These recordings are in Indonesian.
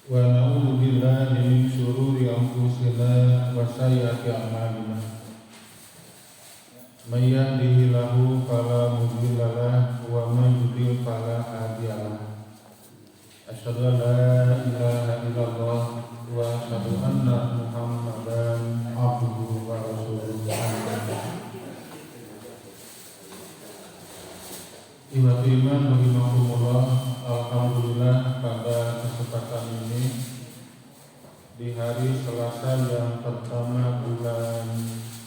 Wa na'udzu billahi min syururi anfusina wa sayyiati a'malina. May yahdihillahu fala mudilla lahu wa may yudlil fala hadiya lahu. Asyhadu an la ilaha illallah wa asyhadu anna Muhammadan abduhu wa rasuluh. Iman rahimakumullah, alhamdulillah pada kesempatan ini di hari Selasa yang pertama bulan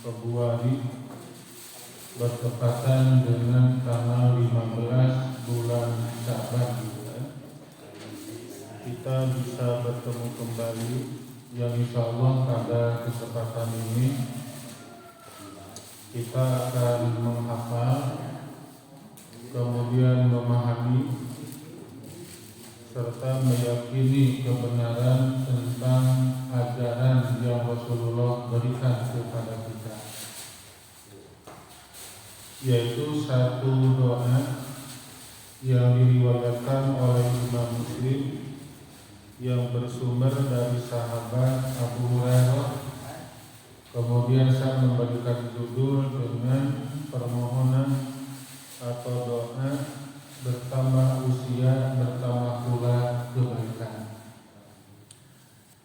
Februari bertepatan dengan tanggal 15 bulan Sya'ban, kita bisa bertemu kembali yang insyaallah pada kesempatan ini kita akan menghafal kemudian memahami serta meyakini kebenaran tentang ajaran yang Rasulullah berikan kepada kita, yaitu satu doa yang diriwayatkan oleh Imam Muslim yang bersumber dari sahabat Abu Hurairah. Kemudian saya memberikan judul dengan permohonan atau doa bertambah usia, bertambah pula kebaikan.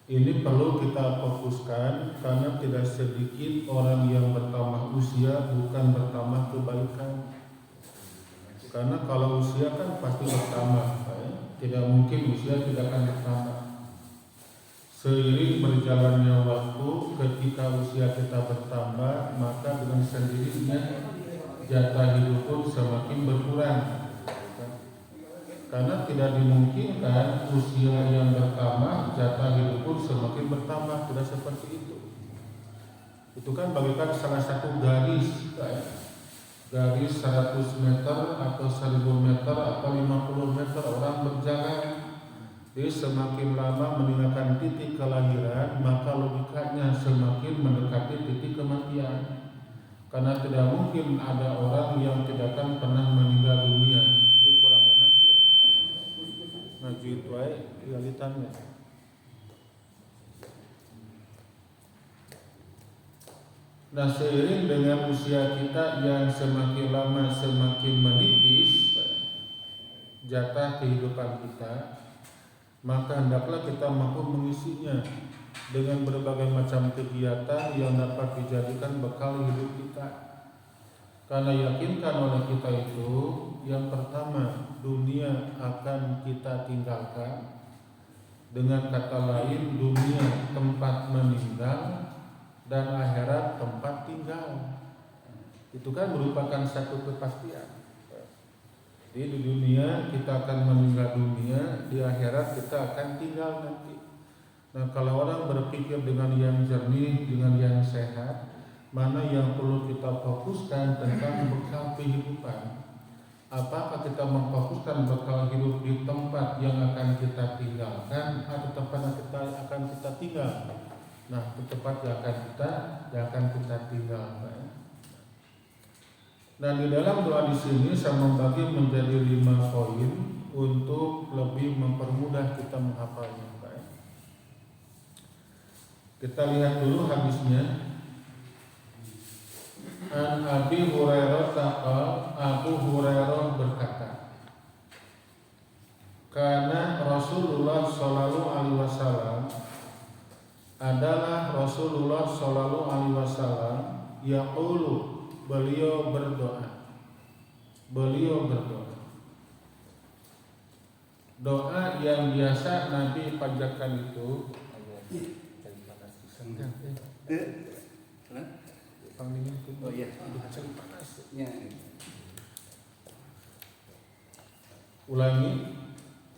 Ini perlu kita fokuskan karena tidak sedikit orang yang bertambah usia bukan bertambah kebaikan. Karena kalau usia kan pasti bertambah, tidak mungkin usia tidak akan bertambah. Seiring berjalannya waktu, ketika usia kita bertambah, maka dengan sendirinya jatah hidup pun semakin berkurang. Karena tidak dimungkinkan usia yang bertambah, jatah hidup pun semakin bertambah. Tidak seperti itu. Itu kan bagaikan salah satu garis, garis 100 meter atau 1000 meter atau 50 meter orang berjalan. Jadi semakin lama meninggalkan titik kelahiran, maka logikanya semakin mendekati titik kematian. Karena tidak mungkin ada orang yang tidak akan pernah meninggal dunia. Itu kurang enak ya. Ngaji itu aja realitannya. Nah, seiring dengan usia kita yang semakin lama semakin menipis jatah kehidupan kita, maka hendaklah kita mampu mengisinya dengan berbagai macam kegiatan yang dapat dijadikan bekal hidup kita. Karena yakinkan oleh kita itu, yang pertama, dunia akan kita tinggalkan. Dengan kata lain, dunia tempat meninggal dan akhirat tempat tinggal. Itu kan merupakan satu kepastian. Jadi di dunia kita akan meninggal dunia, di akhirat kita akan tinggal nanti. Nah, kalau orang berpikir dengan yang jernih, dengan yang sehat, mana yang perlu kita fokuskan tentang bekal kehidupan? Apakah kita memfokuskan bekal hidup di tempat yang akan kita tinggalkan atau tempat yang akan kita tinggal? Nah, di tempat yang akan kita tinggalkan. Nah, di dalam doa di sini saya membagi menjadi 5 poin untuk lebih mempermudah kita menghafalnya. Kita lihat dulu hadisnya. An Abi Hurairah taqal, Abu Hurairah berkata, karena Rasulullah Shallallahu Alaihi Wasallam adalah Rasulullah Shallallahu Alaihi Wasallam yaqulu, beliau berdoa. Doa yang biasa Nabi panjatkan itu ulangi.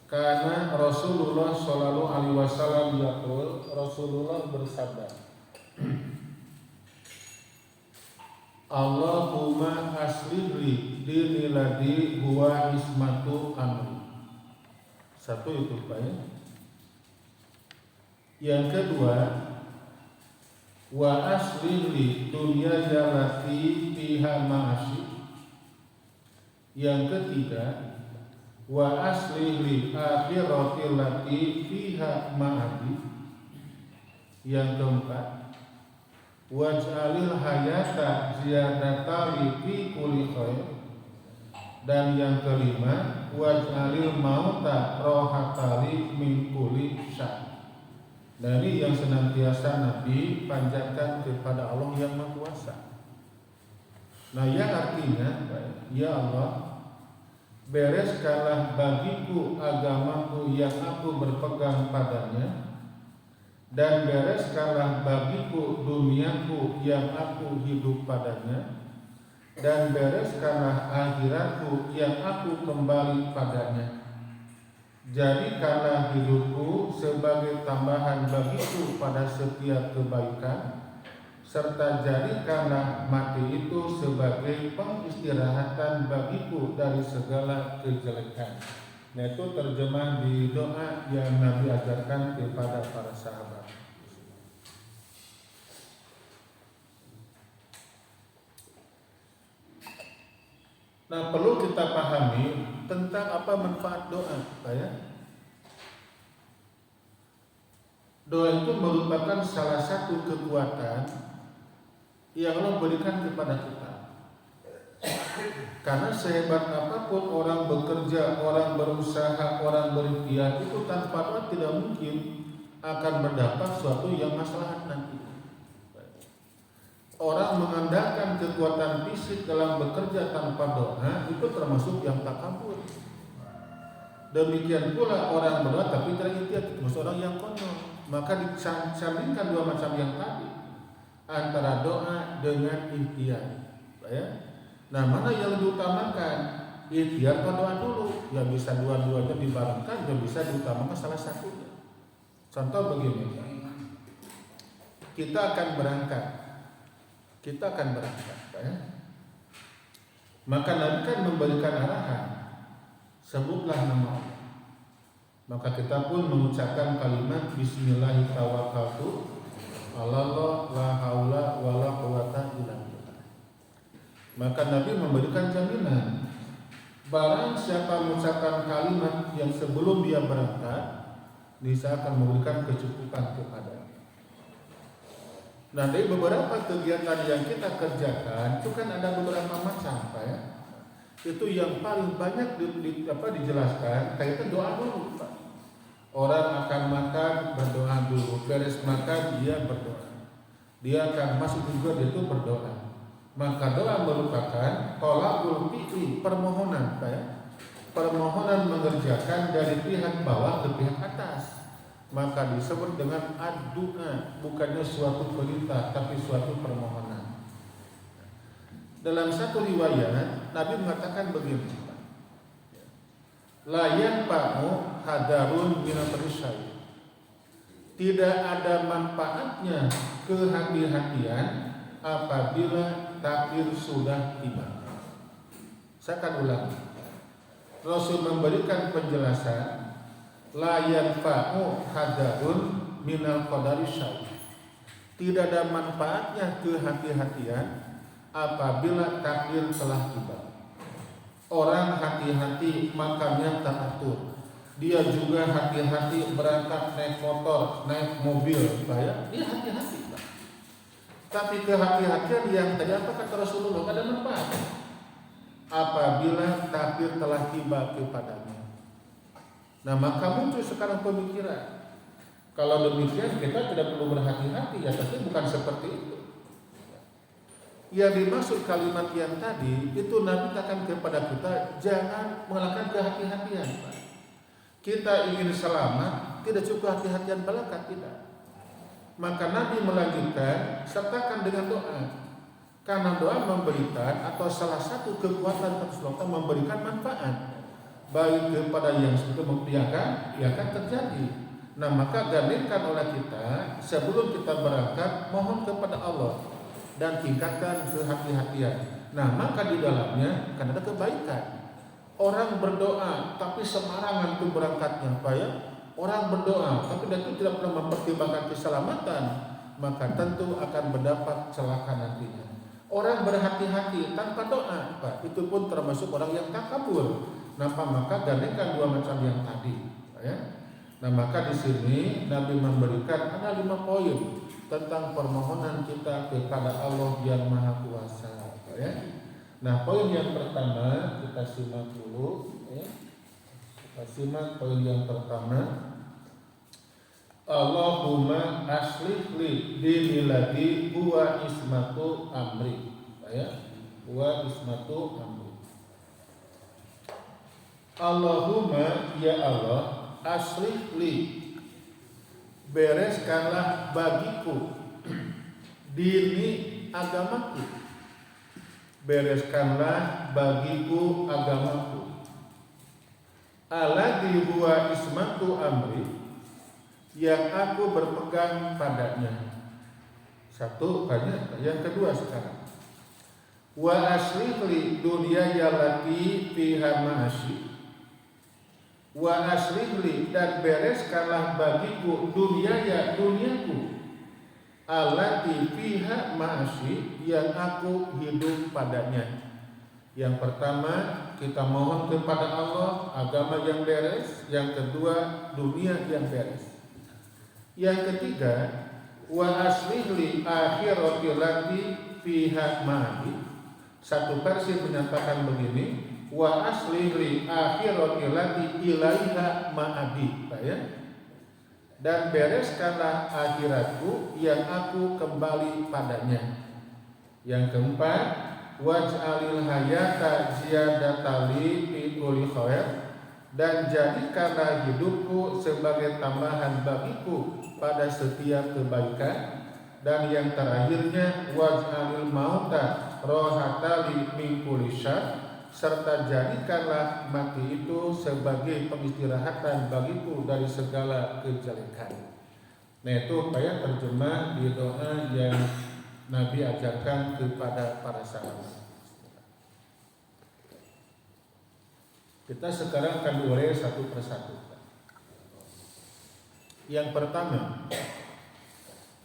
Karena Rasulullah Shallallahu Alaihi Wasallam yaqul, Rasulullah bersabda, Allahumma aslihli dini ladhi huwa ismatu amri. Satu itu Pak ya. Yang kedua, wa aslihli dunya jalati fiha ma'asyi. Yang ketiga, wa aslih li akhirati lati fiha ma'adi. Yang keempat, waj'alil hayata ziyadatali fi kulli khair. Dan yang kelima, waj'alil mauta rohatali min kulli syarr. Dari yang senantiasa Nabi panjatkan kepada Allah yang Maha Kuasa. Nah, yang artinya, ya Allah, bereskanlah bagiku agamaku yang aku berpegang padanya, dan bereskanlah bagiku duniaku yang aku hidup padanya, dan bereskanlah akhiratku yang aku kembali padanya. Jadikanlah hidupku sebagai tambahan bagiku pada setiap kebaikan, serta jadikanlah mati itu sebagai pengistirahatan bagiku dari segala kejelekan. Nah, itu terjemah di doa yang Nabi ajarkan kepada para sahabat. Nah, perlu kita pahami tentang apa manfaat doa, ya. Doa itu merupakan salah satu kekuatan yang Allah berikan kepada kita. Karena sehebat apapun orang bekerja, orang berusaha, orang berikhtiar, itu tanpa doa tidak mungkin akan mendapat suatu yang maslahat nanti. Orang mengandalkan kekuatan fisik dalam bekerja tanpa doa itu termasuk yang takabur. Demikian pula orang berdoa tapi tidak ikhtiar, termasuk orang yang konyol. Maka disandingkan dua macam yang tadi, antara doa dengan ikhtiar. Ya. Nah, mana yang diutamakan? Ikhtiar atau doa dulu? Ya bisa dua-duanya dibarengkan, ya bisa diutamakan salah satunya. Contoh begini, kita akan berangkat. Ya. Maka Nabi kan memberikan arahan, sebutlah nama Allah. Maka kita pun mengucapkan kalimat Bismillahirrahmanirrahim tawakkaltu 'alallah la haula wala quwata illa billah. Maka Nabi memberikan jaminan, barang siapa mengucapkan kalimat yang sebelum dia berangkat, dia akan memberikan kecukupan kepadanya. Nah, dari beberapa kegiatan yang kita kerjakan itu kan ada beberapa macam, Pak, ya. Itu yang paling banyak dijelaskan kaitan doa dulu, Pak. Orang akan makan, berdoa dulu. Beres makan dia berdoa. Dia akan masuk juga, dia itu berdoa. Maka doa merupakan tolakul fi'li, permohonan, Pak, ya. Permohonan mengerjakan dari pihak bawah ke pihak atas. Maka disebut dengan ad-du'a, bukannya suatu perintah tapi suatu permohonan. Dalam satu riwayat Nabi mengatakan begini, la yanfa'u hadarun minat risyai. Tidak ada manfaatnya kehati-hatian apabila takdir sudah tiba. Saya akan ulang. Rasul memberikan penjelasan, la yanfa'u hadarun minal qadari syai'. Tidak ada manfaatnya kehati-hatian apabila takdir telah tiba. Orang hati-hati makannya teratur. Dia juga hati-hati berangkat naik motor, naik mobil, ya. Dia hati-hati, Pak. Tapi kehati-hatian yang tadi apa kata Rasulullah, ada manfaat apabila takdir telah tiba kepadanya. Nah, maka muncul sekarang pemikiran, kalau demikian kita tidak perlu berhati-hati, ya, tapi bukan seperti itu. Yang dimaksud kalimat yang tadi itu Nabi katakan kepada kita, jangan melakukan kehati-hatian, Pak. Kita ingin selamat, tidak cukup hati-hatian belaka, tidak. Maka Nabi melanjutkan, sertakan dengan doa. Karena doa memberikan, atau salah satu kekuatan Rasulullah memberikan manfaat baik kepada yang sudah mempiakan, ya akan terjadi. Nah, maka gandengkan oleh kita sebelum kita berangkat, mohon kepada Allah dan tingkatkan kehati-hatian. Nah, maka di dalamnya akan ada kebaikan. Orang berdoa tapi semarangan itu berangkatnya, Pak, ya. Orang berdoa tapi dia itu tidak pernah mempertimbangkan keselamatan, maka tentu akan mendapat celaka nantinya. Orang berhati-hati tanpa doa, Pak, itu pun termasuk orang yang takabur. maka gandengkan dua macam yang tadi, ya. Nah, maka di sini Nabi memberikan ada 5 poin tentang permohonan kita kepada Allah yang Maha Kuasa, ya. Nah, poin yang pertama kita simak dulu, ya. Kita simak poin yang pertama. Allahumma aslih li dini ladzi huwa ismatu amri, ya. Huwa ismatu amri. Allahumma, ya Allah, aslih li, bereskanlah bagiku dini agamaku, bereskanlah bagiku agamaku, alladzi huwa ismatu amri, yang aku berpegang padanya. Satu banyak. Yang kedua sekarang, wa aslih li dunyaya allati fiha ma'asyi, wa aslih li, dan bereskanlah bagiku dunyaya, duniaku, allati fiha ma'asyi, yang aku hidup padanya. Yang pertama, kita mohon kepada Allah agama yang beres. Yang kedua, dunia yang beres. Yang ketiga, wa aslih li akhirati allati fiha ma'adi. Satu versi menyatakan begini, wa aslih li akhirati allati ilaiha ma'adi, ya. Dan bereskanlah akhiratku yang aku kembali padanya. Yang keempat, waj'alil hayata ziyadatan li fi kulli khair, dan jadikanlah hidupku sebagai tambahan bagiku pada setiap kebaikan. Dan yang terakhirnya, waj'alil mauta rohata li min kulli syarr, serta jadikanlah mati itu sebagai pengistirahatan bagiku dari segala kejelekan. Nah, itu ya terjemah di doa yang Nabi ajarkan kepada para sahabat. Kita sekarang akan diuraikan satu persatu. Yang pertama,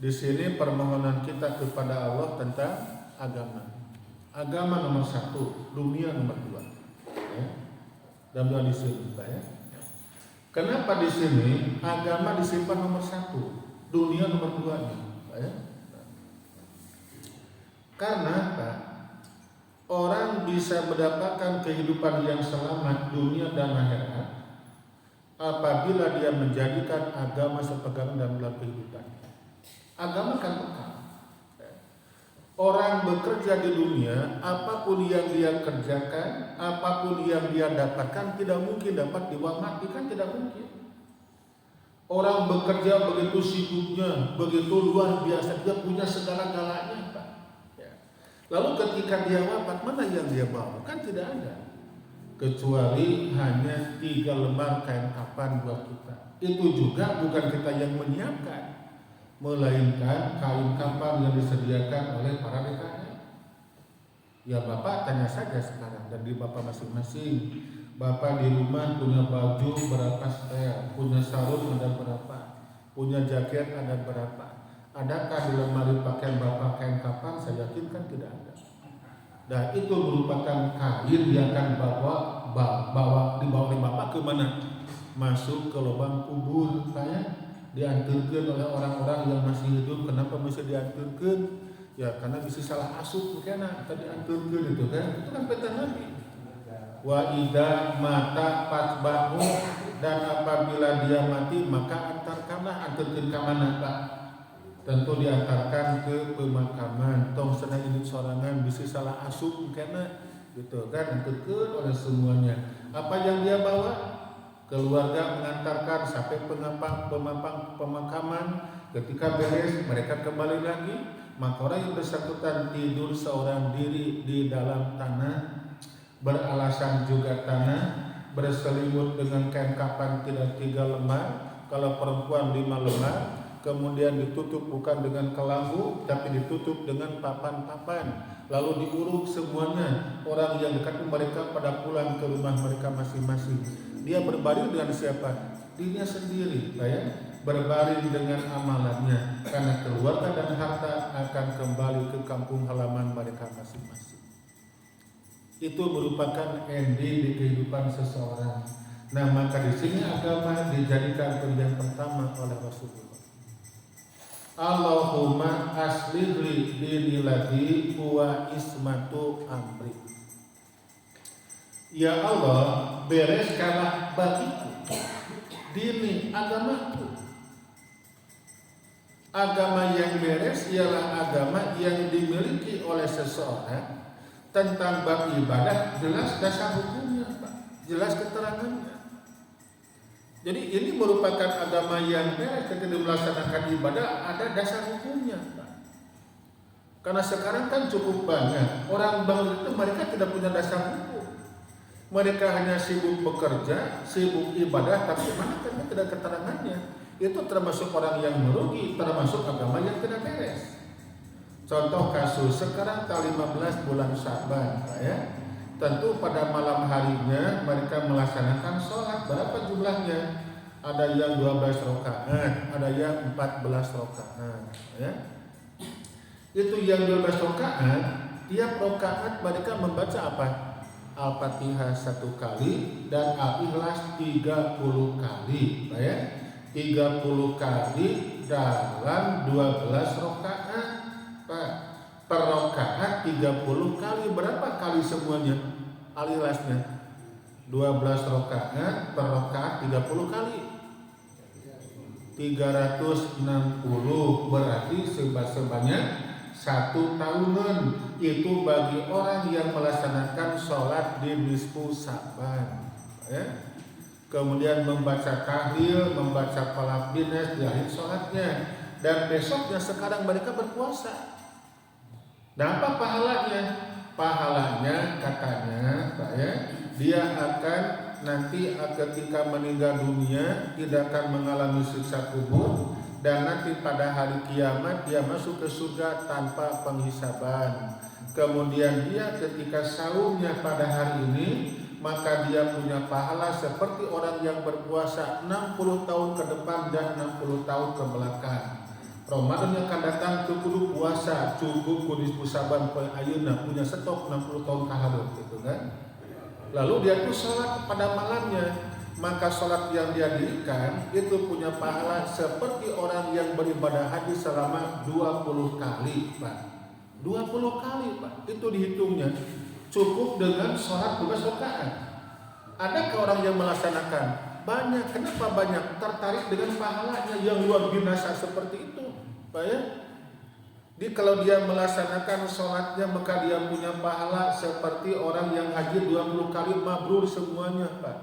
di sini permohonan kita kepada Allah tentang agama. Agama nomor 1, dunia nomor 2. Ya. Dan doa di sini, ya. Kenapa di sini agama disimpan nomor 1, dunia nomor 2? Ya. Karena apa? Orang bisa mendapatkan kehidupan yang selamat dunia dan akhirat apabila dia menjadikan agama sepegang dalam kehidupan. Agama kan bekal. Orang bekerja di dunia, apapun yang dia kerjakan, apapun yang dia dapatkan, tidak mungkin dapat di uang mati, kan tidak mungkin. Orang bekerja begitu sibuknya, begitu luar biasa, dia punya segala-galanya, Pak. Lalu ketika dia wafat, mana yang dia bawa? Kan tidak ada, kecuali hanya 3 lembar kain kafan buat kita. Itu juga bukan kita yang menyiapkan, melainkan kain kafan yang disediakan oleh para DKI. Ya, Bapak tanya saja sekarang, dan di Bapak masing-masing. Bapak di rumah punya baju berapa setel, punya sarung ada berapa, punya jaket ada berapa. Adakah di lemari pakaian Bapak kain kafan? Saya yakin kan tidak ada. Dan itu merupakan kain yang akan dibawa oleh Bapak ke mana? Masuk ke lubang kubur, saya diantarkan oleh orang-orang yang masih hidup. Kenapa mesti diantarkan? Ya karena bisa salah asup, karena tadi diantarkan itu kan. Itu kan peta Nabi. Wa idza mata fatbahu, dan apabila dia mati maka antarkanlah. Antarkan ke mana, Pak? Tentu diantarkan ke pemakaman. Tong senang hidup sorangan bisa salah asup karena gitu kan, antarkan oleh semuanya. Apa yang dia bawa? Keluarga mengantarkan sampai pemakaman. Ketika beres mereka kembali lagi. Maka orang yang bersangkutan tidur seorang diri di dalam tanah, beralasan juga tanah, berselimut dengan kain kafan tidak 3 lembar, kalau perempuan 5 lembar. Kemudian ditutup bukan dengan kelambu, tapi ditutup dengan papan-papan. Lalu diuruk semuanya. Orang yang dekat mereka pada pulang ke rumah mereka masing-masing. Dia berbaring dengan siapa? Dirinya sendiri, ya. Berbaring dengan amalannya. Karena keluarga dan harta akan kembali ke kampung halaman mereka masing-masing. itu merupakan ending di kehidupan seseorang. Nah, maka di sini agama dijadikan pilihan pertama oleh Rasulullah. Allahumma aslih li dini ladzi huwa ismatu amri. Ya Allah, bereskanlah bagiku dini agamaku. Agama yang beres ialah agama yang dimiliki oleh seseorang tentang bab ibadah, jelas dasar hukumnya, Pak. Jelas keterangannya. Jadi ini merupakan agama yang beres ketika melaksanakan ibadah, ada dasar hukumnya, Pak. Karena sekarang kan cukup banyak orang bangun itu mereka tidak punya dasar hukum. Mereka hanya sibuk bekerja, sibuk ibadah, tapi mana kan tidak keterangannya. Itu termasuk orang yang merugi, termasuk agama yang tidak beres. Contoh kasus sekarang tanggal 15 bulan Syaban, ya. Tentu pada malam harinya mereka melaksanakan sholat. Berapa jumlahnya? Ada yang 12 rakaat, ada yang 14 rakaat, ya. Itu yang 12 rakaat, tiap rakaat mereka membaca apa? Al-Fatihah 1 kali dan Al-Ikhlas 30 kali, ya. 30 kali dalam 12 rakaat, Pak. Per rakaat 30 kali, berapa kali semuanya? Al-Ikhlasnya 12 rakaat, per rakaat 30 kali 360, berarti sebanyak 1 tahunan. Itu bagi orang yang melaksanakan sholat di nisfu Sa'ban, ya. Kemudian membaca tahlil, membaca falaq binas di akhir sholatnya, dan besoknya sekarang mereka berpuasa. Nah, apa pahalanya? Pahalanya katanya, Pak, ya, dia akan nanti ketika meninggal dunia tidak akan mengalami siksa kubur, dan nanti pada hari kiamat dia masuk ke surga tanpa penghisaban. Kemudian dia ketika saumnya pada hari ini, maka dia punya pahala seperti orang yang berpuasa 60 tahun ke depan dan 60 tahun ke belakang. Ramadan yang akan datang cukup puasa, cukup kudis pusaban ayuna punya stok 60 tahun kahalut, gitu kan. Lalu dia tuh sholat pada malamnya, maka sholat yang dia dirikan itu punya pahala seperti orang yang beribadah haji selama 20 kali, Pak. 20 kali, Pak. Itu dihitungnya cukup dengan sholat 12 rakaat. Adakah orang yang melaksanakan? Banyak. Kenapa banyak? Tertarik dengan pahalanya yang luar biasa seperti itu, Pak, ya. Jadi kalau dia melaksanakan sholatnya, maka dia punya pahala seperti orang yang haji 20 kali mabrur semuanya, Pak.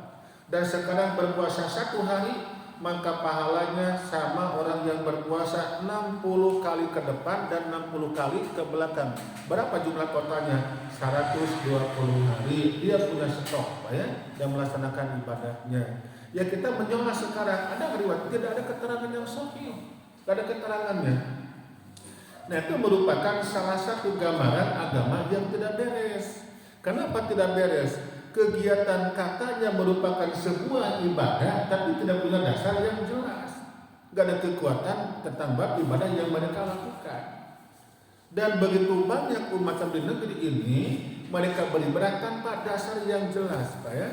Dan sekarang berpuasa 1 hari, maka pahalanya sama orang yang berpuasa 60 kali ke depan dan 60 kali ke belakang. Berapa jumlah totalnya? 120 hari dia punya stok, Pak, ya, dan melaksanakan ibadahnya. Ya, kita menyolat sekarang, ada riwayat, tidak ada keterangan yang sahih, tidak ada keterangannya. Nah, itu merupakan salah satu gambaran agama yang tidak beres. Kenapa tidak beres? Kegiatan katanya merupakan sebuah ibadah, tapi tidak punya dasar yang jelas. Gak ada kekuatan tentang bab ibadah yang mereka lakukan. Dan begitu banyak umat di negeri ini, mereka beribadah tanpa dasar yang jelas, Pak, ya.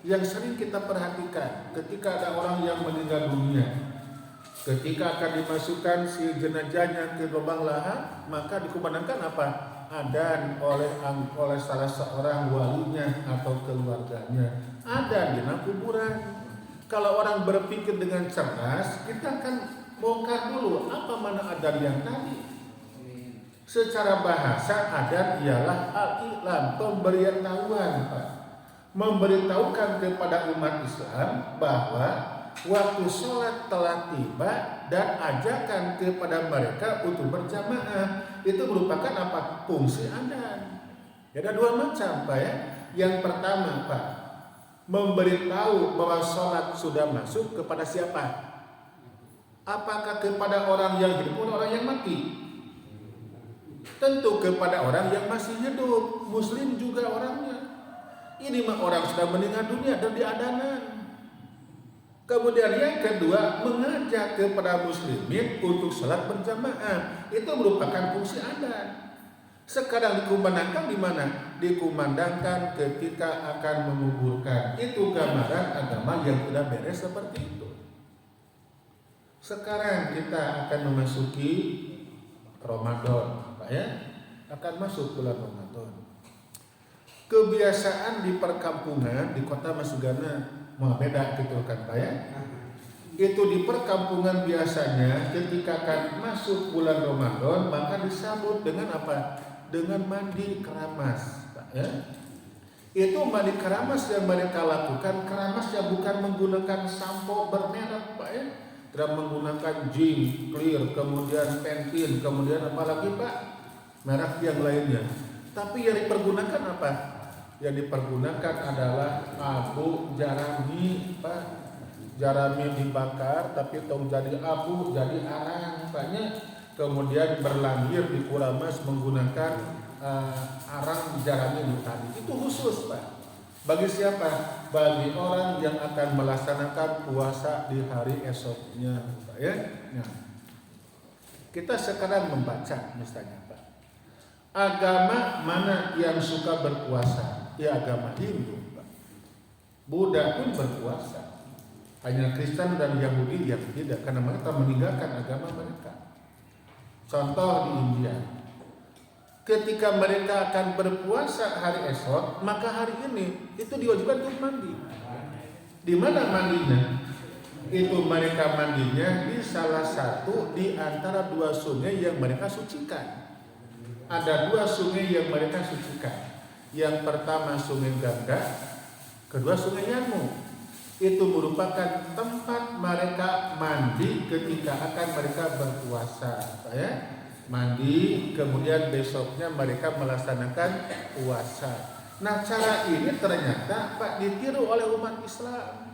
Yang sering kita perhatikan ketika ada orang yang meninggal dunia, ketika akan dimasukkan si jenazahnya ke lubang lahat, maka dikumandangkan apa? Adzan oleh salah seorang walinya atau keluarganya. Adzan di kuburan. Kalau orang berpikir dengan cerdas, kita akan bongkar dulu apa mana adzan yang tadi. Secara bahasa adzan ialah al-i'lam, pemberitahuan, Pak. Memberitahukan kepada umat Islam bahwa waktu sholat telah tiba dan ajakan kepada mereka untuk berjamaah. Itu merupakan apa? Fungsi adzan. Ada 2 macam, Pak, ya. Yang pertama, Pak, memberitahu bahwa sholat sudah masuk kepada siapa? Apakah kepada orang yang hidup atau orang yang mati? Tentu kepada orang yang masih hidup. Muslim juga orangnya. Ini mah orang sudah meninggal dunia dan diadanan. Kemudian yang kedua, mengajak kepada muslimin untuk sholat berjamaah. Itu merupakan fungsi adzan. Sekarang dikumandangkan di mana? Dikumandangkan ketika akan menguburkan. Itu gambaran agama yang tidak beres seperti itu. Sekarang kita akan memasuki Ramadan, Pak ya. Akan masuk bulan Ramadan. Kebiasaan di perkampungan di kota Masugana mau beda gitu kan Pak ya. Itu di perkampungan biasanya ketika akan masuk bulan Ramadan maka disambut dengan apa? Dengan mandi keramas, Pak ya. Itu mandi keramas yang mereka lakukan, keramas yang bukan menggunakan sampo bermerek, Pak ya. Tidak menggunakan Jing, Clear, kemudian Pantene, kemudian apalagi Pak? Merek yang lainnya. Tapi yang dipergunakan apa? Yang dipergunakan adalah abu jarami, Pak. Jarami dibakar tapi tong jadi abu, jadi arang, Paknya. Kemudian berlanjir di kuramas menggunakan arang jarami tadi. Itu khusus, Pak. Bagi siapa? Bagi orang yang akan melaksanakan puasa di hari esoknya, Pak ya. Nah, kita sekarang membaca misalnya, Pak. Agama mana yang suka berpuasa? Ya agama Hindu, Pak. Buddha pun berpuasa. Hanya Kristen dan Yahudi yang tidak, karena mereka meninggalkan agama mereka. Contoh di India, ketika mereka akan berpuasa hari esok, maka hari ini itu diwajibkan untuk mandi. Di mana mandinya? Itu mereka mandinya di salah satu di antara dua sungai yang mereka sucikan. Ada dua sungai yang mereka sucikan. Yang pertama sungai Gangga, kedua sungai Yamu. Itu merupakan tempat mereka mandi ketika akan mereka berpuasa, ya. Mandi, kemudian besoknya mereka melaksanakan puasa. Nah, cara ini ternyata Pak ditiru oleh umat Islam.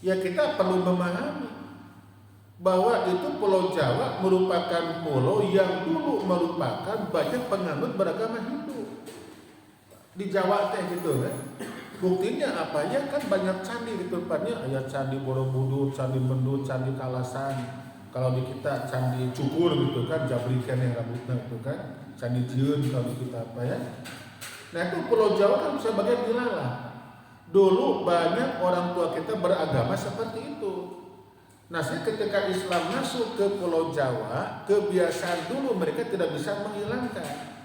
Ya kita perlu memahami bahwa itu Pulau Jawa merupakan pulau yang dulu merupakan banyak penganut beragama Hindu. Di Jawa teh gitu kan. Buktinya apa ya, kan banyak candi di tempatnya, ada candi Borobudur, candi Mendut, candi Kalasan. Kalau di kita candi Cukur gitu kan, Jabrikan yang rambutnya itu kan, candi Jiun kalau di kita apa ya. Nah itu Pulau Jawa kan sebagai wilayah. Dulu banyak orang tua kita beragama seperti itu. Nah ketika Islam masuk ke Pulau Jawa, kebiasaan dulu mereka tidak bisa menghilangkan.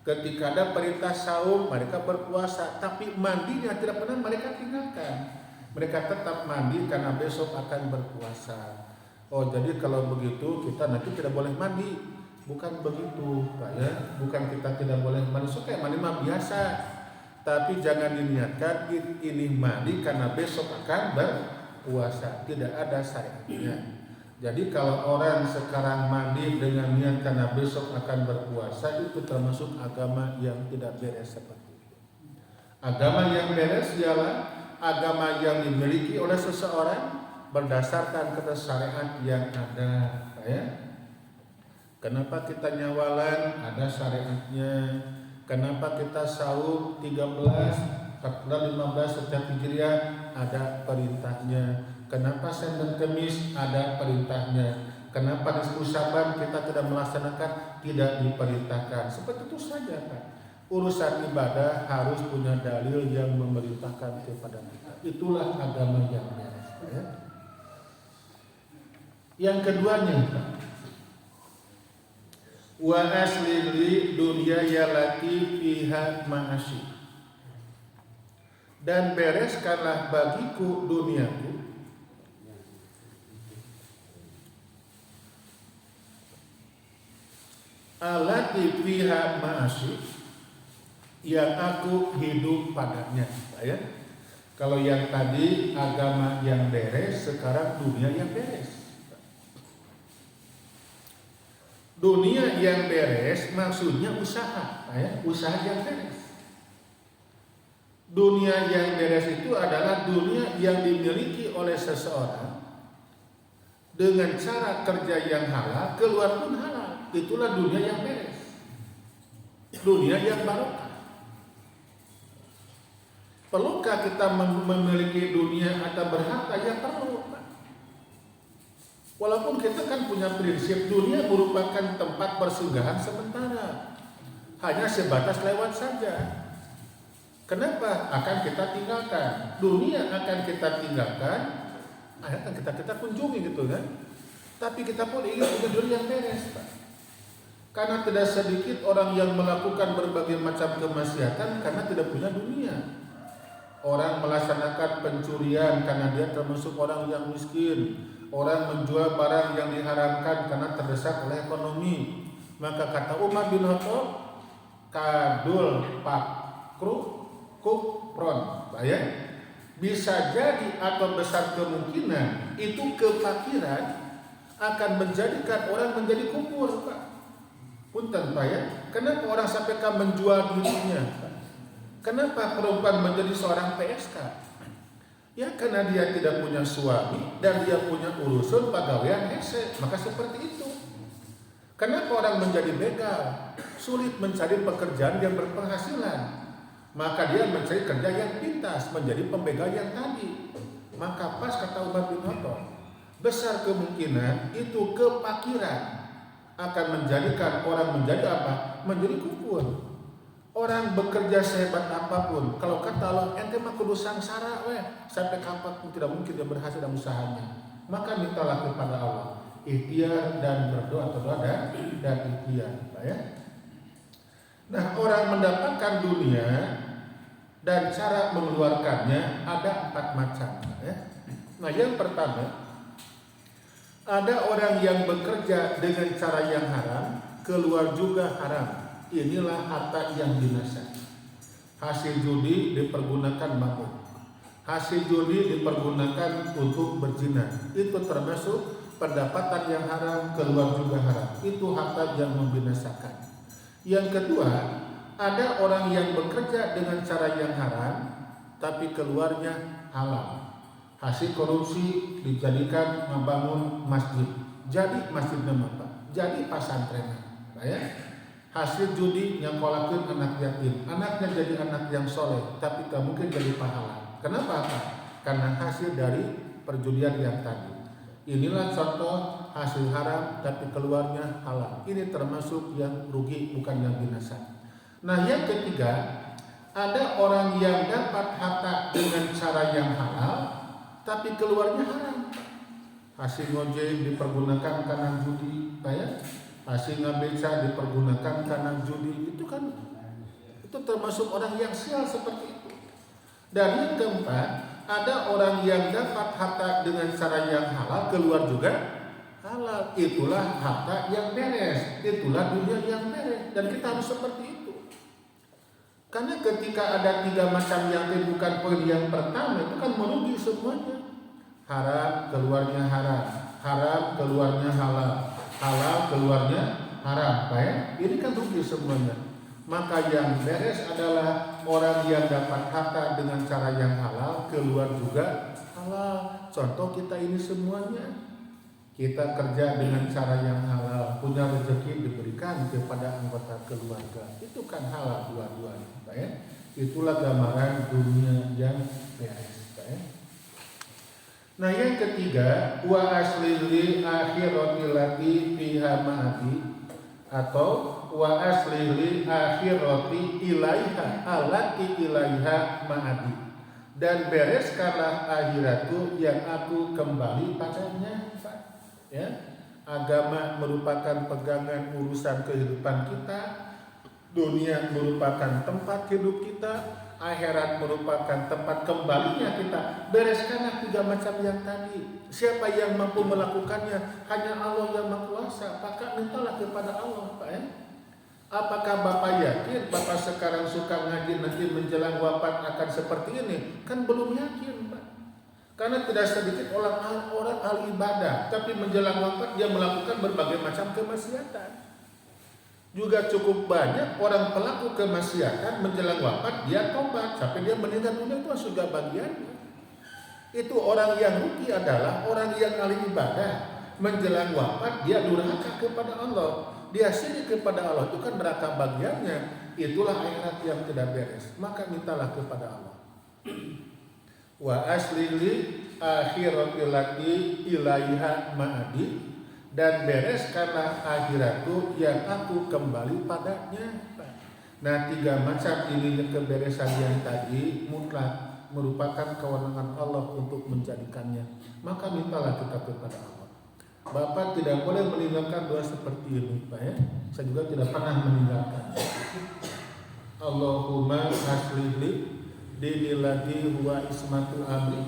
Ketika ada perintah saum, mereka berpuasa, tapi mandinya tidak pernah mereka tinggalkan. Mereka tetap mandi karena besok akan berpuasa. Oh, jadi kalau begitu kita nanti tidak boleh mandi. Bukan begitu, Pak ya. Bukan kita tidak boleh mandi. So, kayak mandi mah biasa. Tapi jangan diniatkan ini mandi karena besok akan berpuasa. Tidak ada syariatnya. Jadi kalau orang sekarang mandi dengan niat karena besok akan berpuasa, itu termasuk agama yang tidak beres seperti itu. Agama yang beres ialah agama yang dimiliki oleh seseorang berdasarkan kepada syariat yang ada, ya. Kenapa kita nyawalan? Ada syariatnya. Kenapa kita saum 13, 14, 15 setiap Hijriah? Ada perintahnya. Kenapa Senin dan Kamis? Ada perintahnya. Kenapa di 10 Syaban kita tidak melaksanakan? Tidak diperintahkan. Seperti itu saja, Pak. Urusan ibadah harus punya dalil yang memerintahkan kepada kita. Itulah agama yang beres, ya. Yang keduanya, Pak. Wa asli li dunya yalati fiha ma'asyi. Dan bereskanlah bagiku duniaku alati fiha ma'asyi, yang aku hidup padanya, ya. Kalau yang tadi agama yang beres, sekarang dunia yang beres. Dunia yang beres maksudnya usaha, ya. Usaha yang beres. Dunia yang beres itu adalah dunia yang dimiliki oleh seseorang dengan cara kerja yang halal, keluar pun halal. Itulah dunia yang beres. Dunia yang barokah. Perlukah kita memiliki dunia atau berharta? Yang perlu, Pak. Walaupun kita kan punya prinsip dunia merupakan tempat persinggahan sementara, hanya sebatas lewat saja. Kenapa? Akan kita tinggalkan. Dunia akan kita tinggalkan, akan kita kunjungi gitu kan. Tapi kita pun ingin punya dunia yang beres, Pak. Karena tidak sedikit orang yang melakukan berbagai macam kemaksiatan karena tidak punya dunia. Orang melaksanakan pencurian karena dia termasuk orang yang miskin. Orang menjual barang yang diharamkan karena terdesak oleh ekonomi. Maka kata Umar bin Khattab, kadul pakru kufron. Ya? Bisa jadi atau besar kemungkinan itu kefakiran akan menjadikan orang menjadi kufur, Pak. Punten, Pak ya. Kenapa orang sampai menjual dirinya? Kenapa perempuan menjadi seorang PSK? Ya karena dia tidak punya suami dan dia punya urusan pegawaian hese, maka seperti itu. Kenapa orang menjadi begal? Sulit mencari pekerjaan yang berpenghasilan, maka dia mencari kerja yang pintas, menjadi pembegal yang tadi. Maka pas kata Umar bin Khattab, besar kemungkinan itu kefakiran akan menjadikan orang menjadi apa? Menjadi kufur. Orang bekerja sehebat apapun, kalau kata Allah, ente mah kudu sangsara sampai kapan pun tidak mungkin dia berhasil dalam usahanya. Maka mintalah kepada Allah, ikhtiar dan berdoa atau doa dan ikhtiar, ya. Nah, orang mendapatkan dunia dan cara mengeluarkannya ada 4 macam, ya. Nah, yang pertama, ada orang yang bekerja dengan cara yang haram, keluar juga haram. Inilah harta yang binasa. Hasil judi dipergunakan mabuk. Hasil judi dipergunakan untuk berzina. Itu termasuk pendapatan yang haram, keluar juga haram. Itu harta yang membinasakan. Yang kedua, ada orang yang bekerja dengan cara yang haram, tapi keluarnya halal. Hasil korupsi dijadikan membangun masjid. Jadi masjidnya apa? Jadi pesantren. Ya. Hasil judi yang kolakin anak yatim, anaknya jadi anak yang soleh, tapi tak mungkin jadi pahala. Kenapa? Karena hasil dari perjudian yang tadi. Inilah contoh hasil haram tapi keluarnya halal. Ini termasuk yang rugi, bukan yang binasa. Nah, yang ketiga, ada orang yang dapat harta dengan cara yang halal tapi keluarnya haram. Hasil ngojek dipergunakan karena judi, ya. Hasil ngabeca dipergunakan karena judi, itu kan itu termasuk orang yang sial seperti itu. Dan yang keempat, ada orang yang dapat harta dengan cara yang halal, keluar juga halal. Itulah harta yang beres, itulah dunia yang beres. Dan kita harus seperti itu. Karena ketika ada 3 macam yang bukan poin yang pertama, itu kan merugi semuanya. Haram keluarnya haram, haram keluarnya halal, halal keluarnya haram, baik? Ini kan rugi semuanya. Maka yang beres adalah orang yang dapat harta dengan cara yang halal, keluar juga halal. Contoh kita ini semuanya, kita kerja dengan cara yang halal, punya rezeki diberikan kepada anggota keluarga, itu kan halal dua-duanya, baik? Itulah gambaran dunia yang beres, baik? Nah, yang ketiga, wa aslil akhirati lati fiha ma'ati, atau wa aslil akhirati ilaiha alati ilaiha ma'ati, dan bereskanlah akhiratku yang aku kembali padanya. Ya, agama merupakan pegangan urusan kehidupan kita, dunia merupakan tempat hidup kita, akhirat merupakan tempat kembalinya kita. Bereskanlah 3 macam yang tadi. Siapa yang mampu melakukannya? Hanya Allah yang Maha Kuasa. Maka mintalah kepada Allah, Pak ya. Apakah Bapak yakin Bapak sekarang suka ngaji nanti menjelang wafat akan seperti ini? Kan belum yakin, Pak. Karena tidak sedikit orang ahli ibadah, tapi menjelang wafat dia melakukan berbagai macam kemaksiatan. Juga cukup banyak orang pelaku kemaksiatan menjelang wafat dia tobat sampai dia meninggal dunia, itu sudah bagiannya. Itu orang yang rugi adalah orang yang ahli ibadah, menjelang wafat dia durhaka kepada Allah, dia syirik kepada Allah, itu kan neraka bagiannya. Itulah akhirat yang tidak beres. Maka mintalah kepada Allah. wa aslili akhirati lati ilaiha ma'adi, dan bereskanlah akhiratku yang aku kembali padanya. Nah, 3 macam ini keberesan yang tadi mutlak merupakan kewenangan Allah untuk menjadikannya. Maka mintalah kita kepada Allah. Bapak tidak boleh meninggalkan doa seperti ini, Pak ya. Saya juga tidak pernah meninggalkan. Allahumma aslihli dini lagi huwa ismatul amri,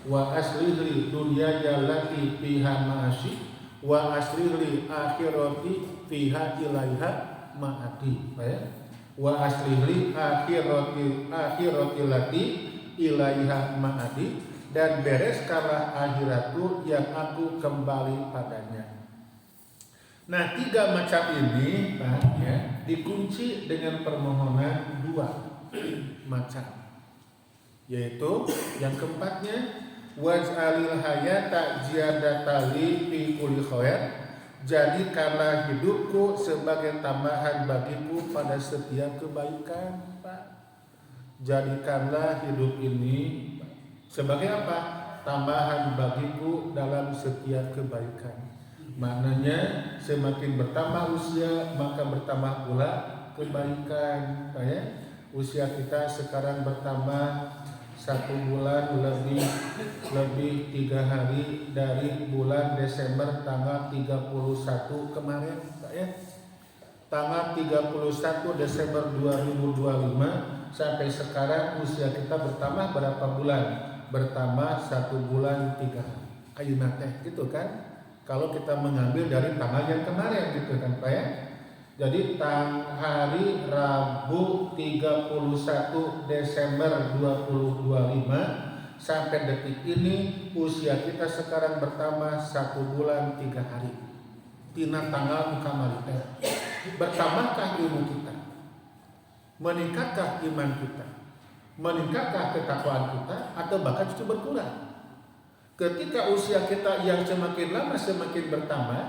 wa aslihli dunya jalati fiha ma'asyi, wa aslihli akhirati fiha ilaiha ma'adi, Pak ya. Wa aslihli akhirati lati ilaiha ma'adi, dan bereskanlah akhiratku yang aku kembali padanya. Nah, 3 macam ini Pak ya, dikunci dengan permohonan 2 macam, yaitu yang keempatnya waj'alil hayata ziyadatali fi kulli khair, jadikanlah hidupku sebagai tambahan bagiku pada setiap kebaikan, Pak. Jadikanlah hidup ini sebagai apa? Tambahan bagiku dalam setiap kebaikan. Maknanya semakin bertambah usia maka bertambah pula kebaikan, Pak ya. Usia kita sekarang bertambah 1 bulan lebih 3 hari dari bulan Desember tanggal 31 kemarin, Pak ya. Tanggal 31 Desember 2025 sampai sekarang usia kita bertambah berapa bulan? Bertambah 1 bulan 3 hari. Ayeuna teh gitu kan? Kalau kita mengambil dari tanggal yang kemarin gitu kan, Pak ya. Jadi hari Rabu 31 Desember 2025 sampai detik ini usia kita sekarang bertambah 1 bulan 3 hari. Tina tanggal mukamali teh. Bertambahkah ilmu kita? Meningkatkah iman kita? Meningkatkah ketakwaan kita? Atau bahkan justru berkurang? Ketika usia kita yang semakin lama semakin bertambah,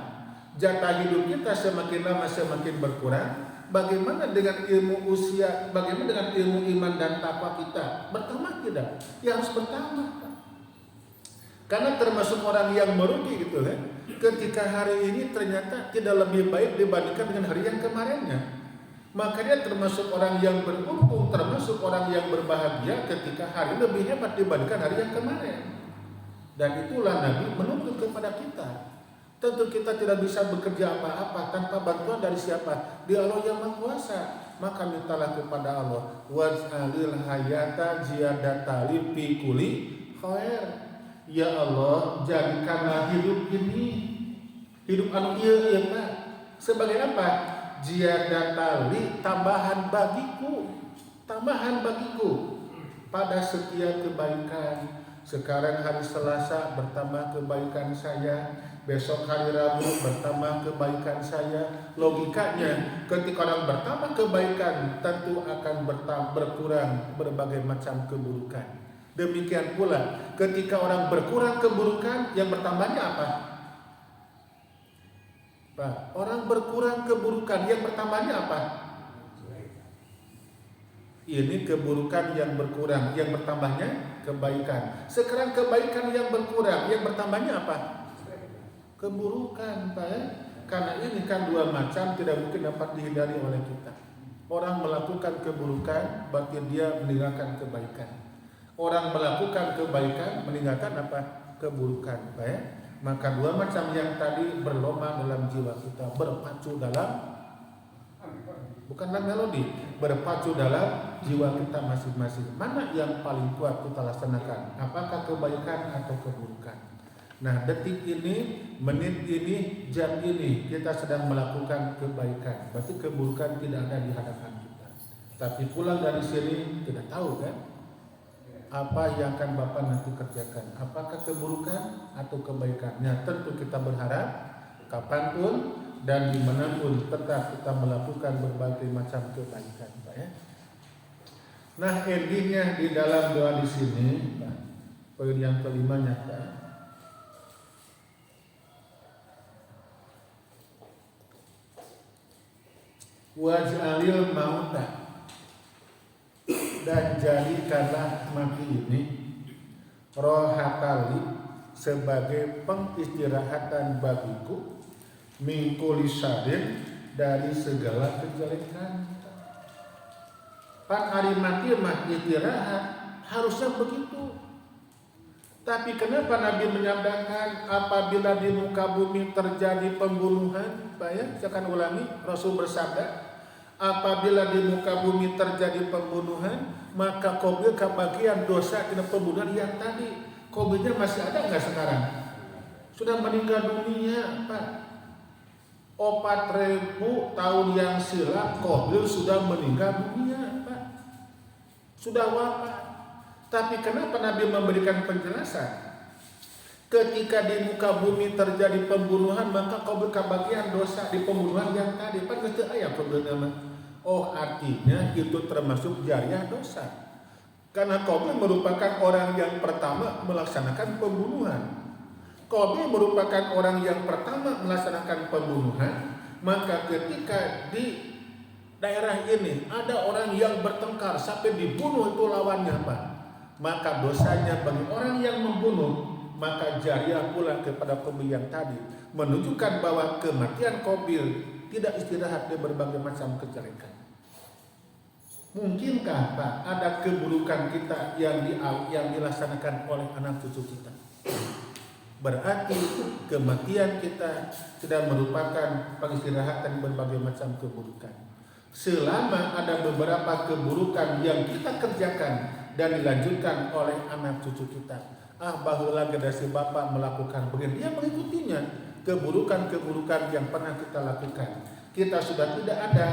jatah hidup kita semakin lama semakin berkurang, bagaimana dengan ilmu usia, bagaimana dengan ilmu iman dan takwa kita? Bertambah tidak? Ya harus bertambah. Karena termasuk orang yang merugi gitu kan, ketika hari ini ternyata tidak lebih baik dibandingkan dengan hari yang kemarinnya. Makanya termasuk orang yang beruntung, termasuk orang yang berbahagia ketika hari lebih hebat dibandingkan hari yang kemarin. Dan itulah Nabi menuntut kepada kita. Tentu kita tidak bisa bekerja apa-apa tanpa bantuan dari siapa? Di Allah yang Maha Kuasa. Maka mintalah kepada Allah, waj'alil hayata ziyadatali fi kulli khair. Ya Allah, jadikanlah hidup ini, hidup anu ieu Pak, sebagai apa? Ziyadatali, tambahan bagiku, tambahan bagiku pada setiap kebaikan. Sekarang hari Selasa bertambah kebaikan saya, besok hari Rabu bertambah kebaikan saya. Logikanya ketika orang bertambah kebaikan tentu akan berkurang berbagai macam keburukan. Demikian pula ketika orang berkurang keburukan, yang bertambahnya apa? Pak, orang berkurang keburukan, yang bertambahnya apa? Ini keburukan yang berkurang, yang bertambahnya kebaikan. Sekarang kebaikan yang berkurang, yang bertambahnya apa? Keburukan, Pak ya? Karena ini kan 2 macam tidak mungkin dapat dihindari oleh kita. Orang melakukan keburukan berarti dia meninggalkan kebaikan. Orang melakukan kebaikan meninggalkan apa? Keburukan, Pak ya? Maka 2 macam yang tadi berlomba dalam jiwa kita, berpacu dalam, bukanlah melodi, berpacu dalam jiwa kita masing-masing. Mana yang paling kuat kita laksanakan? Apakah kebaikan atau keburukan? Nah, detik ini, menit ini, jam ini kita sedang melakukan kebaikan. Berarti keburukan tidak ada di hadapan kita. Tapi pulang dari sini tidak tahu kan apa yang akan Bapak nanti kerjakan. Apakah keburukan atau kebaikan? Nah, tentu kita berharap kapanpun dan dimanapun tetap kita melakukan berbagai macam kebaikan, Pak ya. Nah, endingnya di dalam doa di sini, Pak, poin yang kelimanya, Pak. Waj'alil mauta, dan jadikanlah mati ini rohatali sebagai pengistirahatan bagiku mingkuli sadin dari segala kejelekan. Pan hari mati mah istirahat harusnya begitu. Tapi kenapa Nabi menyampaikan apabila di muka bumi terjadi pembunuhan, Pak ya, saya akan ulangi, Rasul bersabda, apabila di muka bumi terjadi pembunuhan, maka qabil kebagian dosa kena pembunuhan yang tadi. Qabilnya masih ada nggak sekarang? Sudah meninggal dunia, Pak. 4.000 tahun yang silam qabil sudah meninggal dunia, Pak. Sudah wafat. Tapi kenapa Nabi memberikan penjelasan? Ketika di muka bumi terjadi pembunuhan, maka qabil kebagian dosa di pembunuhan yang tadi. Pan geus teu aya qabil nama. Oh, artinya itu termasuk jariah dosa. Karena qabil merupakan orang yang pertama melaksanakan pembunuhan. Qabil merupakan orang yang pertama melaksanakan pembunuhan, maka ketika di daerah ini ada orang yang bertengkar sampai dibunuh itu lawannya, Pak. Maka dosanya bagi orang yang membunuh, maka jariah pula kepada qabil yang tadi, menunjukkan bahwa kematian qabil tidak istirahat di berbagai macam kejelekan. Mungkinkah Pak ada keburukan kita yang dilaksanakan oleh anak cucu kita? Berarti kematian kita tidak merupakan pengistirahatan berbagai macam keburukan. Selama ada beberapa keburukan yang kita kerjakan dan dilanjutkan oleh anak cucu kita, bahulah generasi bapak melakukan begini, dia mengikutinya. Keburukan-keburukan yang pernah kita lakukan, kita sudah tidak ada,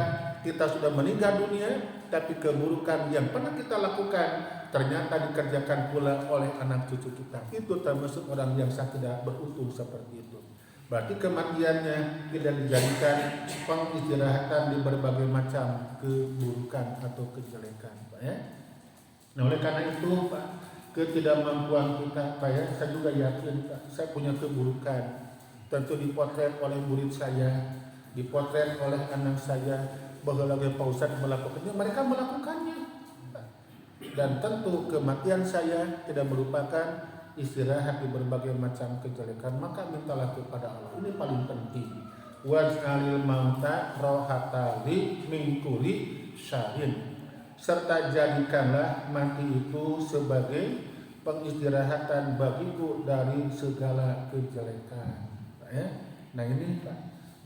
kita sudah meninggal dunia, tapi keburukan yang pernah kita lakukan ternyata dikerjakan pula oleh anak cucu kita. Itu termasuk orang yang tidak beruntung seperti itu. Berarti kematiannya tidak dijadikan pengistirahatan di berbagai macam keburukan atau kejelekan, Pak ya. Nah, oleh karena itu, Pak, ketidakmampuan kita, Pak ya, saya juga yakin, Pak, saya punya keburukan. Tentu dipotret oleh murid saya, dipotret oleh anak saya, bahwa lagi Pak Ustadz melakukannya, mereka melakukannya. Dan tentu kematian saya tidak merupakan istirahat di berbagai macam kejelekan, maka mintalah kepada Allah. Ini paling penting. Waj'alil mauta rohatali min kulli syarrin. Serta jadikanlah mati itu sebagai pengistirahatan bagiku dari segala kejelekan. Ya? Nah ini Pak,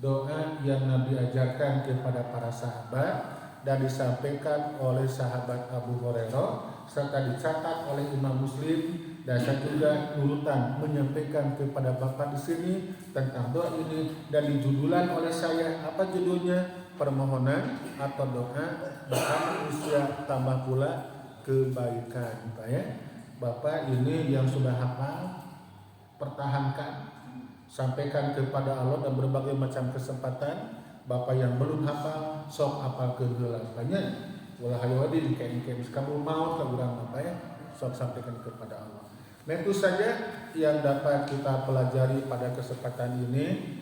doa yang Nabi ajarkan kepada para sahabat dan disampaikan oleh sahabat Abu Hurairah serta dicatat oleh Imam Muslim, dan saya juga nurutan menyampaikan kepada Bapak di sini tentang doa ini, dan dijudulan oleh saya, apa judulnya? Permohonan atau doa bahkan usia tambah pula kebaikan, Pak ya. Bapak ini yang sudah hafal, pertahankan, sampaikan kepada Allah dan berbagai macam kesempatan. Bapak yang belum hafal, sok hafal kehelapannya. Walah hayawadin kain kamu mau keurang Bapak ya, sok sampaikan kepada Allah. Nah itu saja yang dapat kita pelajari pada kesempatan ini.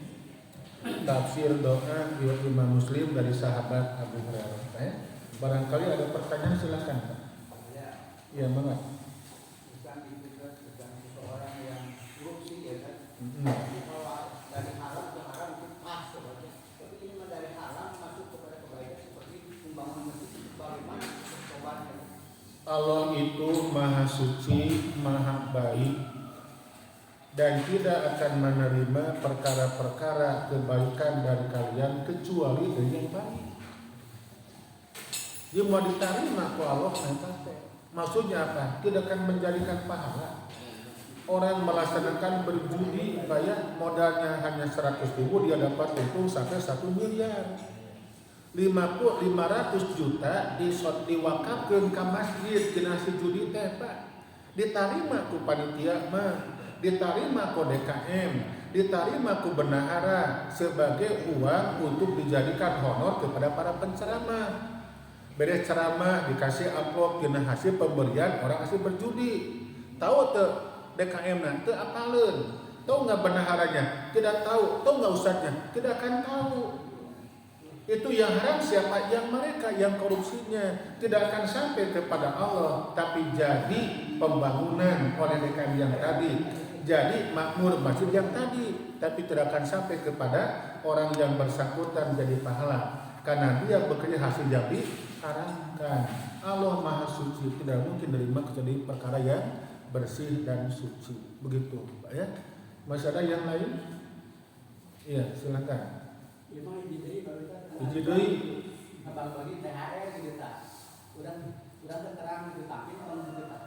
Tafsir doa Imam Muslim dari sahabat Abu Hurairah. Barangkali ada pertanyaan silakan Pak. Ya, banget. Bukan seseorang yang korupsi ya kan. Tapi kalau dari haram ke haram itu pas sebenarnya. Tapi ini dari haram masuk kepada kebaikan seperti membangun masjid, bagaimana percobaannya? Allah itu maha suci, maha baik, dan tidak akan menerima perkara-perkara kebaikan dari kalian kecuali dengan yang baik. Dia mau diterima ku Allah nanti. Maksudnya apa? Tidak akan menjadikan pahala. Orang melaksanakan berjudi, bayar modalnya hanya 100.000, dia dapat untung sampai 1 miliar. 500 juta diwakafkeun ka masjid dina si judi teh Pak. Diterima ku panitia mah, diterima ku DKM, diterima ku bendahara sebagai uang untuk dijadikan honor kepada para penceramah. Beres ceramah dikasih amplop dina hasil pemberian orang hasil berjudi. Tahu teu DKM na teu apaleun. Tahu enggak bendaharanya? Tidak tahu. Tahu enggak ustadznya? Tidak akan tahu. Itu yang haram siapa? Yang mereka yang korupsinya tidak akan sampai kepada Allah, tapi jadi pembangunan oleh DKM yang tadi, jadi makmur masjid yang tadi, tapi tidak akan sampai kepada orang yang bersangkutan jadi pahala karena dia bekerja hasil yang diharamkan. Allah Maha Suci, tidak mungkin menerima kecuali perkara yang bersih dan suci. Begitu, Pak ya. Masih ada yang lain? Iya, silakan. Hiji deui abang bagi THR gitu ta. Urang terang gitu tapi kalau gitu ta.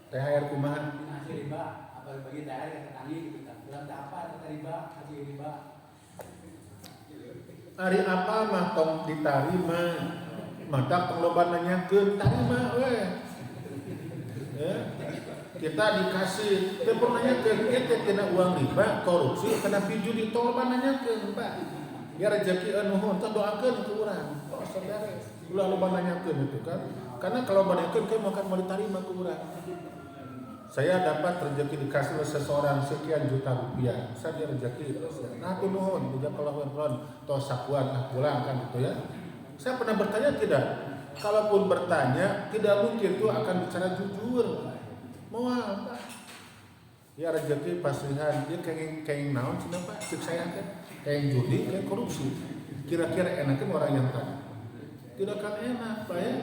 THR kumaha? Hasil riba, apa bagi THR ke petani gitu ta. Urang teh apa riba, hasil riba. Ari apa mah tong ditarima. Mata tong loba nanyakeun tarima we. Ya. Kita dikasih teu pernah nanyakeun ieu tina uang riba, korupsi, kana judi tong loba nanyakeun, Pak. Ya rezeki nuhun teh doakeun ku urang. Oh, saudara, ulah loba nanyakeun itu kan. Karena kalau nanyakeun kan akan mau diterima ku urang. Saya dapat rezeki dikasih oleh seseorang sekian juta rupiah. Saya rezeki nah tu nuhun, juga kalau tos sakuan pulang kan gitu ya. Saya pernah bertanya tidak? Kalaupun bertanya, tidak mungkin itu akan bicara jujur. Mau apa? Ya rezeki pasrihan dia kayak naon cenah Pak? Cek saya kan kayak judi, kayak korupsi. Kira-kira enaknya orang yang tadi? Tidak akan enak, Pak ya.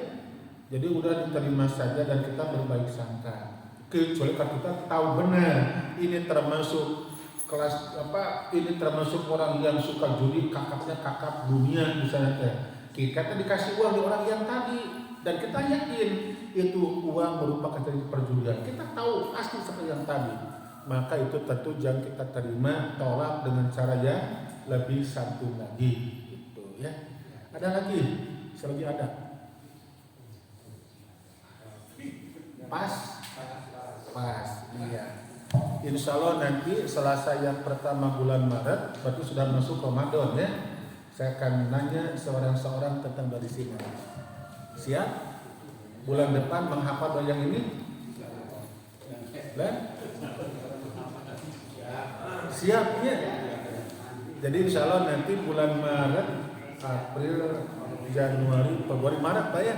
Jadi udah diterima saja dan kita berbaik sangka. Kecuali kalau kita tahu benar ini termasuk kelas apa? Ini termasuk orang yang suka judi, kakapnya kakap dunia misalnya teh. Kita dikasih uang di orang yang tadi dan kita yakin itu uang merupakan dari perjudian. Kita tahu pasti seperti yang tadi. Maka itu tentu jangan kita terima, tolak dengan cara yang lebih santun lagi gitu ya. Ada lagi? Selagi ada. Pas, iya. Insya Allah nanti Selasa yang pertama bulan Maret, berarti sudah masuk Ramadan ya. Saya akan nanya seorang tentang dari sini. Siap? Bulan depan menghafal yang ini? Dan? Siap ya. Jadi insya Allah nanti bulan Maret, April, Januari, Februari, Maret Pak ya.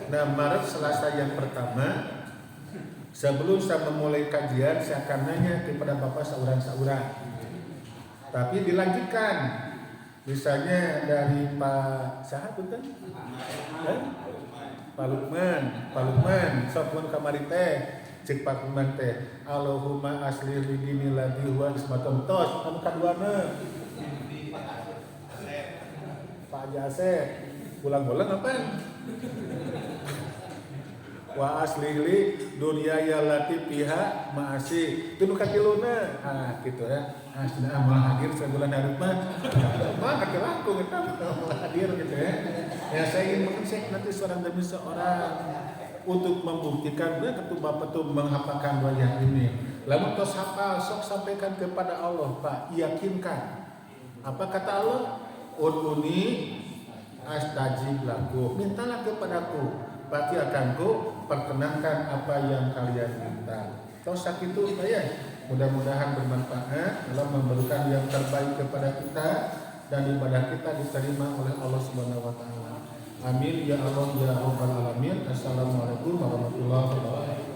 Nah Maret Selasa yang pertama, sebelum saya memulai kajian saya akan nanya kepada Bapak saurang-saurang. Tapi dilanjutkan. Misalnya dari Pak Sahat betul? Pak Lukman, sopun kamari teh, cek Pak Lukman teh. Allahumma asli lidini ladhi huwa ismatum tos, anu kaduana. Pak Jase, pulang-pulang apa? Wa aslihli dunyaya lati piha ma'asi itu nu kakiluna gitu ya. Sudah amal hadir sebulan hari mah kaki langkung kita hadir gitu ya. Ya saya ingin mengecek nanti seorang demi seorang untuk membuktikan benar bapak tuh menghafalkan doa ini. Lalu tos hafal sok sampaikan kepada Allah Pak, yakinkan. Apa kata Allah? Ud'uni astajib lakum. Mintalah kepadaku, pasti akan ku perkenankan apa yang kalian minta. Tos sakit itu saya. Mudah-mudahan bermanfaat dalam memberikan yang terbaik kepada kita dan ibadah kita diterima oleh Allah Subhanahu wa taala. Amin ya Allah ya rabbal alamin. Assalamualaikum warahmatullahi wabarakatuh.